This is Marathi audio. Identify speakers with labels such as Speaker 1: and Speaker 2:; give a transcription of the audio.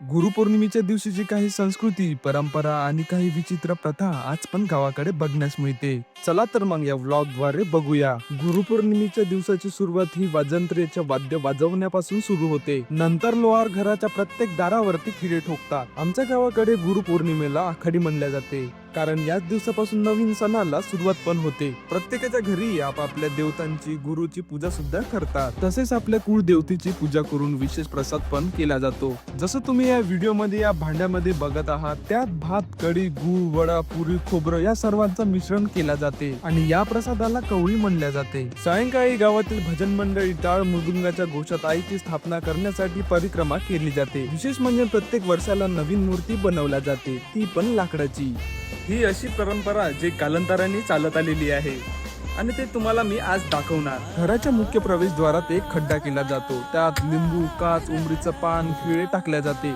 Speaker 1: गुरुपौर्णिमेच्या दिवशीची काही संस्कृती, परंपरा आणि काही विचित्र प्रथा आज पण गावाकडे बघण्यास मिळते. चला तर मग या व्लॉगद्वारे बघूया. गुरुपौर्णिमेच्या दिवसाची सुरुवात ही वाजंत्र्याच्या वाद्य वाजवण्यापासून सुरू होते. नंतर लोहार घराच्या प्रत्येक दारावरती खिळे ठोकतात. आमच्या गावाकडे गुरुपौर्णिमेला आखाडी म्हणल्या जाते, कारण याच दिवसापासून नवीन सणाला सुरुवात पण होते. प्रत्येकाच्या घरी आपापल्या देवतांची, गुरुची पूजा सुद्धा करतात. तसेच आपल्या कुळदेवतेची पूजा करून विशेष प्रसाद पण केला जातो. जसं तुम्ही या व्हिडिओ मध्ये या भांड्यामध्ये बघत आहात, त्यात भात, कढी, गूळ, वडा, पुरी, खोबरं या सर्वांचं मिश्रण केलं जाते आणि या प्रसादाला कवळी म्हणल्या जाते. सायंकाळी गावातील भजन मंडळी टाळ मृदुंगाच्या घोषात आईची स्थापना करण्यासाठी परिक्रमा केली जाते. विशेष म्हणजे प्रत्येक वर्षाला नवीन मूर्ती बनवल्या जाते, ती पण लाकडाची. ही अशी परंपरा जी कालांतराने चालत आलेली आहे आणि ते तुम्हाला मी आज दाखवणार. घराच्या मुख्य प्रवेशद्वारात एक खड्डा केला जातो, त्यात लिंबू, काच, उंबरीचं पान, खिळे टाकल्या जाते